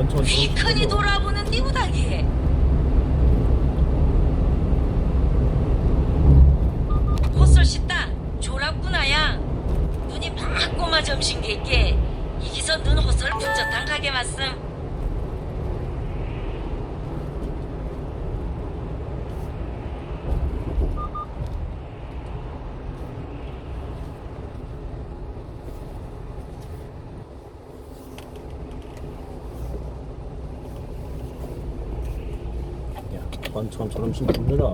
피크니 돌아보는 니부다기. 헛설 씻다 졸았구나야. 눈이 바꼬마 점신 게있게 이기서 눈 헛설 분젓탕 가게 왔음. 반찬처럼 심습니다.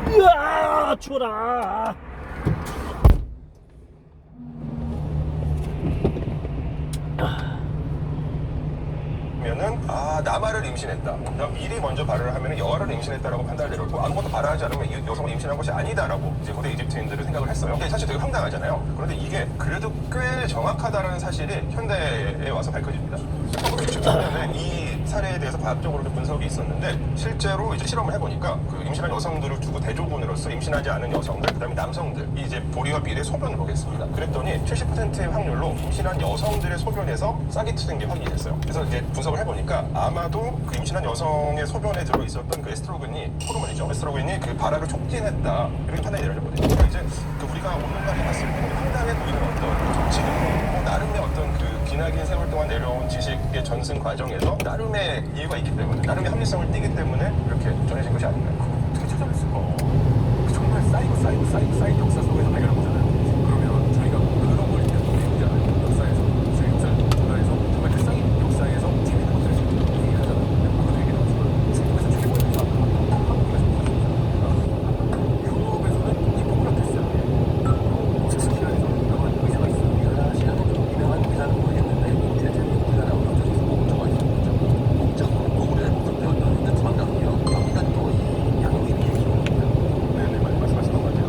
으아 추워라. 면은 남아를 임신했다. 그럼 미리 먼저 발언을 하면 여아를 임신했다라고 판단을 내렸고 아무것도 발언하지 않으면 이 여성을 임신한 것이 아니다라고 이제 고대 이집트인들은 생각을 했어요. 이게 사실 되게 황당하잖아요. 그런데 이게 그래도 꽤 정확하다는 사실이 현대에 와서 밝혀집니다. 1963년에 이 사례에 대해서 과학적으로 분석이 있었는데 실제로 이제 실험을 해보니까 그 임신한 여성들을 두고 대조군으로서 임신하지 않은 여성들, 그다음에 남성들이 이제 보리와 밀의 소변을 보겠습니다. 그랬더니 70%의 확률로 임신한 여성들의 소변에서 싹이 트는 게 확인이 됐어요. 그래서 이제 분석을 해보니까 아마도 그 임신한 여성의 소변에 들어 있었던 그 에스트로겐이 호르몬이죠. 에스트로겐이 그 발화를 촉진했다 이렇게 판단이 내려졌거든요. 그러니까 이제 그 우리가 오늘날에 봤을 때는 황당해 보이는 어떤 지금 나름의 어떤 그 기나긴 세월 동안 내려온 지식의 전승 과정에서 나름의 이유가 있기 때문에 나름의 합리성을 띠기 때문에 이렇게 전해진 것이 아닌가요? 어떻게 찾아냈을까? 정말 쌓이고 역사 속에서 발견한 거잖아요. 그러면 저희가 그런 걸 이제 또 배우지 않아요. 역사에서. 저희 문화에서 정말 그 쌓인 역사에서 재밌는 것들을 지금 얘기를 하잖아요. 아까도 얘기 나왔지만 중국에서 최고의 역사 한국에서 유럽에서는 히포크라테스잖아요. 스키라에서 유명한 의사가 있어요. 유명한 유명한 의사는 모르겠는데 대체로 우리나라 의사들이 목적가 있어요. 목적으로 노후를 배웠는데 도망가고요. 여기가 또 이 양육이 얘기거든요. 네네 말씀하신 것 같아요.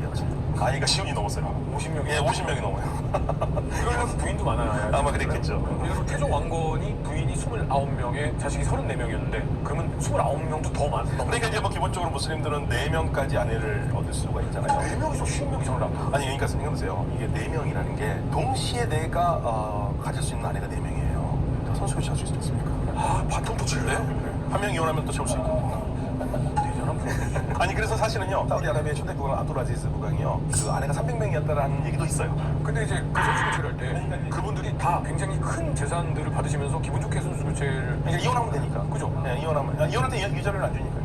많아요 지금. 아이가 10명이 넘었어요. 50명이. 예, 50명이 넘어요. 그러면 부인도 많아요. 아마 그랬겠죠. 예를 들어 태종 왕건이 부인이 29명에 자식이 34명이었는데 그러면 29명도 더 많은 그러니까 이제 뭐 기본적으로 무슬림들은 4명까지 아내를 얻을 수가 있잖아요. 4명이서 50명 이상을 낳는다. 아니 그러니까 생각해보세요. 이게 4명이라는 게 동시에 내가 가질 수 있는 아내가 4명이에요. 선수를 채울 수 있겠습니까? 아, 바통도 칠래? 한 명 이혼하면 또 채울 수 있거든요. 아니 그래서 사실은요 사우디아라비아의 초대 국왕 아브두라지즈 국왕이요 그 아내가 300명이었다라는 얘기도 있어요. 근데 이제 그 선수 교체를 할 때 그분들이 다 굉장히 큰 재산들을 받으시면서 기분 좋게 선수 교체를 그러니까 이혼하면 되니까. 그죠? 네, 이혼할 때 유자료를 안 주니까.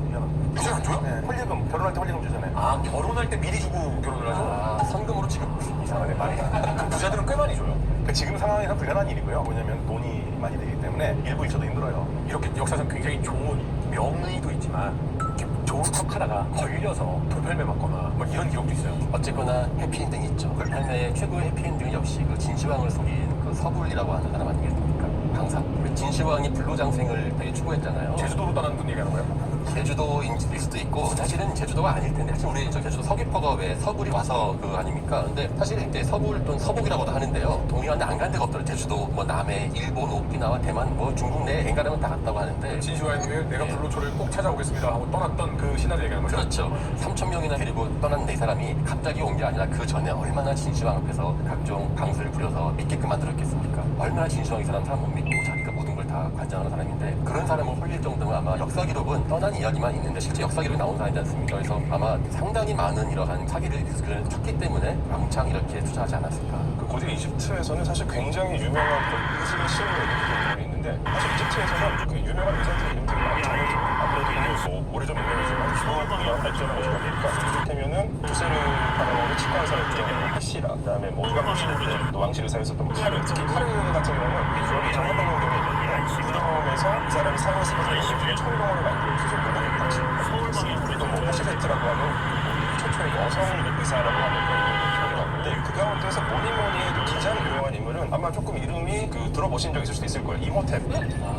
유자료 안 줘요? 네, 홀리금 결혼할 때 홀리금 주잖아요. 아, 결혼할 때 미리 주고 결혼을 하죠? 아, 선금으로 지금 이상하네 말이. 그 부자들은 꽤 많이 줘요. 그러니까 지금 상황에서 불가능한 일이고요. 뭐냐면 돈이 많이 되기 때문에 일부 일처도 힘들어요. 이렇게 역사상 굉장히 좋은 명의도 있지만 이렇게 좋은 척 하다가 걸려서 돌팔매 맞거나 뭐 이런 기록도 있어요. 어쨌거나 해피엔딩이 있죠. 불팔매의 최고의 해피엔딩은 역시 그 진시황을 속인 그 서불이라고 하는 사람 아니겠습니까? 항상 우리 진시황이 불로장생을 되게 추구했잖아요. 제주도로 떠난 분 얘기하는 거예요? 제주도일 수도 있고 사실은 제주도가 아닐 텐데 사실 우리 저 제주도 서귀포가 왜 서불이 와서 그 아닙니까? 근데 사실 이제 서불 또는 서북이라고도 하는데요. 동해안에 안 간 데가 없더라고요. 제주도, 뭐 남해, 일본, 오키나와, 대만, 뭐 중국 내 엔가라면 다 갔다고 하는데 진시황의 내가 불로초를 꼭 찾아오겠습니다 하고 떠났던 그 신화를 얘기하는 거죠? 그렇죠. 3,000명이나 데리고 떠난 네 사람이 갑자기 온 게 아니라 그 전에 얼마나 진시황 앞에서 각종 방수를 부려서 믿게끔 만들었겠습니까? 얼마나 진시황 이 사람 못 믿고 자기가 모든 걸 다 관장하는 사람인데 그런 사람을 홀릴 정도면 아마 역사 기록은 떠난 이야기만 있는데 실제 역사 기록이 나온 사람이지 않습니까? 그래서 아마 상당히 많은 이러한 사기를 쳤기 때문에 왕창 이렇게 투자하지 않았을까. 그 고대 이집트에서는 사실 굉장히 유명한 의술의 신으로 있는데 사실 이집트에서는 그 유명한 의사들 이름 되게 많이 알려져요. 아무래도 이게 뭐 오래전 유명해지만 기술이 발전하고 있다 보니까 이를테면은 두세르 파라오의 치과 의사였던 하시라 그다음에 뭐 이가무시르 또 왕실 의사였었던 뭐 카르 특히 카르 같은 경우는 비주얼이 장난병 경우에 있는데 무덤에서 이 사람이 사용했을 때 철봉으로 만든 수술 모델을 같이 우리도 뭐 하시베트라고 하는 최초의 여성 의사라고 하는 그런 표현이 그 가운데서 뭐니 해도 가장 유명한 인물은 아마 조금 이름이 들어보신 적 있을 수도 있을 거예요.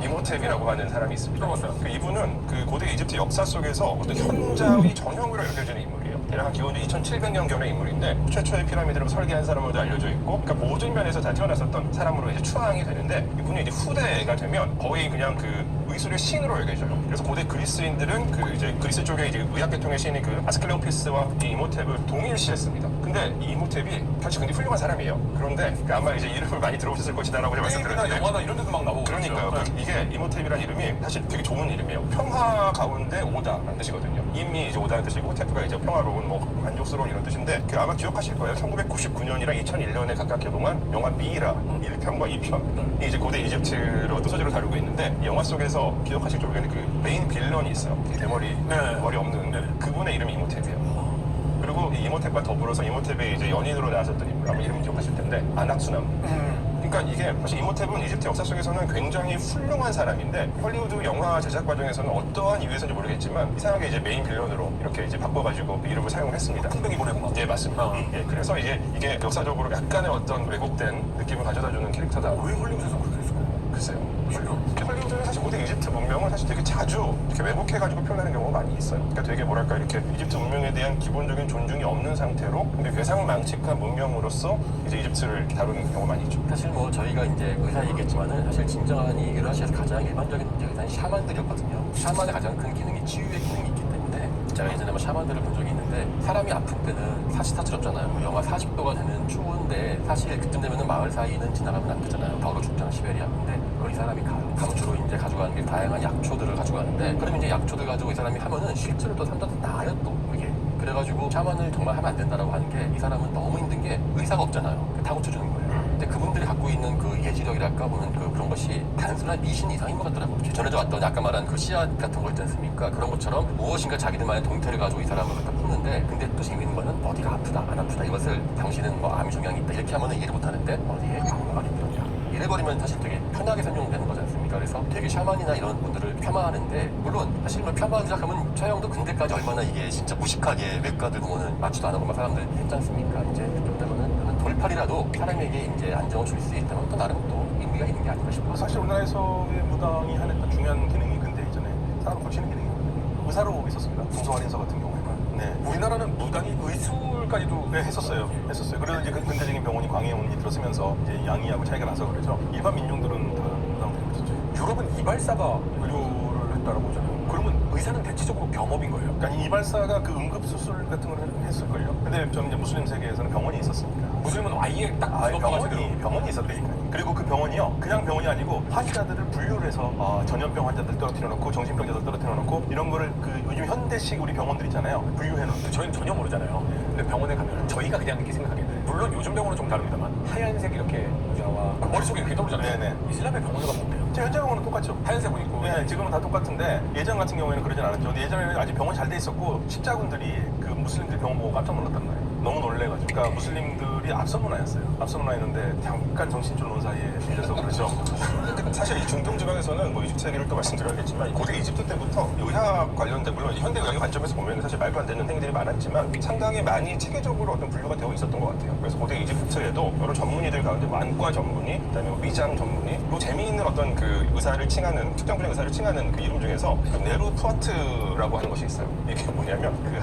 이모텝이라고 하는 사람이 있습니다. 들어봤어요. 그 이분은 그 고대 이집트 역사 속에서 어떤 현자의 전형으로 여겨지는 인물이에요. 대략 기원전 2700년경의 인물인데 최초의 피라미드를 설계한 사람으로도 알려져 있고 그러니까 모든 면에서 다 태어났었던 사람으로 이제 추앙이 되는데 이분이 이제 후대가 되면 거의 그냥 그 의술의 신으로 여겨져요. 그래서 고대 그리스인들은 그 이제 그리스 쪽에 이제 의학계통의 신인 그 아스클레오피스와 이 이모텝을 동일시했습니다. 근데 이 이모텝이 사실 굉장히 훌륭한 사람이에요. 그런데 그 아마 이제 이름을 많이 들어보셨을 것이다라고 제가 게임이나 말씀드렸는데 영화나 이런 데도 막 나오고 그러니까요. 그렇죠. 이게 이모텝이라는 이름이 사실 되게 좋은 이름이에요. 평화 가운데 오다라는 뜻이거든요. 임이 이제 오다는 뜻이고 테프가 이제 평화로운 뭐 만족스러운 이런 뜻인데 그 아마 기억하실 거예요. 1999년이랑 2001년에 각각 개봉한 영화 미이라 1편과 2편이 이제 고대 이집트를 어떤 소재로 다루고 있는데 이 영화 속에서 기억하실지 모르겠는데 그 메인 빌런이 있어요. 이 대머리 네. 머리 없는 그분의 이름이 이모텝이에요. 그리고 이 이모텝과 더불어서 이모텝의 이제 연인으로 나왔었던 인물 아마 이름 기억하실 텐데 아낙수남. 그러니까 이게 사실 이모텝은 이집트 역사 속에서는 굉장히 훌륭한 사람인데 헐리우드 영화 제작 과정에서는 어떠한 이유에서인지 모르겠지만 이상하게 이제 메인 빌런으로 이렇게 이제 바꿔가지고 그 이름을 사용을 했습니다. 풍뎅이 보내고 막. 예, 맞습니다. 예, 그래서 이게 역사적으로 약간의 어떤 왜곡된 느낌을 가져다주는 캐릭터다. 왜 헐리우드에서 그렇게 됐을까요? 글쎄요. 그래요? 헐리우드는 사실 고대 이집트 문명을 사실 되게 자주 이렇게 왜곡해가지고 표현하는 경우가 많이 있어요. 그러니까 되게 뭐랄까 이렇게 이집트 문명에 대한 기본적인 존중이 없는 상태로 근데 괴상망측한 문명으로서 이제 이집트를 이렇게 다루는 경우가 많이 있죠. 사실 뭐 저희가 이제 의사 얘기했지만은 사실 진정한 이 유라시아에서 가장 일반적인 의사는 샤만들이었거든요. 샤만의 가장 큰 기능이 치유의 기능이 있기 때문에 제가 예전에 뭐 샤만들을 본 적이 있는데 사람이 아픈 때는 사시사스럽잖아요. 뭐 영하 40도가 되는 추운데 사실 그쯤 되면은 마을 사이는 지나가면 안 되잖아요. 더러 죽잖아 시베리아. 근데 그걸 이 사람이 가면 주로 이제 가져가는 게 다양한 약초들을 가져가는데 그러면 이제 약초들 가지고 이 사람이 하면은 실제로 또 사람들한테 나아요 또 이게. 그래가지고 샤만을 정말 하면 안 된다라고 하는 게 이 사람은 너무 힘든 게 의사가 없잖아요. 다 고쳐주는 거예요. 근데 그분들이 갖고 있는 그 예지력이랄까 보면 그런 것이 단순한 미신 이상인 것 같더라고요. 전에도 왔던 아까 말한 그 씨앗 같은 거 있지 않습니까? 그런 것처럼 무엇인가 자기들만의 동태를 가지고 이 사람을 갖다 푸는데 근데 또 재밌는 거는 어디가 아프다 안 아프다 이것을 당신은 뭐 암이 종양이 있다 이렇게 하면 이해를 못하는데 어디에 광고가 힘들었냐 이래버리면 사실 되게 편하게 설명되는 거지 않습니까? 그래서 되게 샤만이나 이런 분들을 폄하하는데 물론 사실 뭐 폄하하기 시작하면 처형도 근대까지 얼마나 이게 진짜 무식하게 외과들 보면은 맞지도 않은 막 사람들 했지 않습니까? 이제 그러다가는 돌팔이라도 사람에게 이제 안정을 줄 수 있다면 또 나름 또 의미가 있는 게 아닌가 싶어요. 사실 우리나라에서의 무당이 하는 중요한 기능이 근대 이전에 사람 고치는 기능이거든요. 의사로 있었습니다. 동서환 인서 같은 경우에는. 네. 우리나라는 무단히 의술까지도 네, 했었어요. 그래서 이제 그 근대적인 병원이 광해원이 들어서면서 이제 양이하고 차이가 나서 그래서 일반 민중들은 다 부담되고 있었죠. 유럽은 이발사가 의료를 했다라고 하잖아요. 그러면 의사는 대체적으로 겸업인 거예요. 그러니까 이발사가 그 응급수술 같은 걸 했을걸요. 근데 좀 이제 무슬림 세계에서는 병원이 있었으니까. 무슬림은 아예 딱 병원이 있었다니까요. 그리고 그 병원이요, 그냥 병원이 아니고 환자들을 분류를 해서 전염병 환자들 떨어뜨려 놓고 정신병자들 떨어뜨려 놓고 이런 거를 그 요즘 현대식 우리 병원들 있잖아요. 분류해 놓은. 저희는 전혀 모르잖아요. 근데 병원에 가면 저희가 그냥 이렇게 생각하기에는 물론 요즘 병원은 좀 다릅니다만 하얀색 이렇게 의자와 그 머릿속에 이렇게 떠오르잖아요. 네네. 이슬람의 병원에 가면 어때요? 제 현장 병원은 똑같죠. 하얀색 옷 입고 네, 지금은 다 똑같은데 예전 같은 경우에는 그러진 않았죠. 근데 예전에는 아직 병원이 잘 돼 있었고 십자군들이 그 무슬림들 병원 보고 깜짝 놀랐단 말이에요. 너무 놀래가지고. 그러니까 무슬림들이 앞선 문화였어요. 앞선 문화였는데 잠깐 정신줄 놓은 사이에 밀려서 그렇죠. 사실 이 중동 지방에서는 뭐 이집트 얘기를 또 말씀드려야겠지만 고대 이집트 때부터 의학 관련된 물론 현대 의학의 관점에서 보면 사실 말도 안 되는 행위들이 많았지만 상당히 많이 체계적으로 어떤 분류가 되어 있었던 것 같아요. 그래서 고대 이집트에도 여러 전문의들 가운데 완과 전문의, 그다음에 뭐 위장 전문의, 또 재미있는 어떤 그 의사를 칭하는 특정 분야 의사를 칭하는 그 이름 중에서 그 네루푸아트라고 하는 것이 있어요. 이게 뭐냐면 그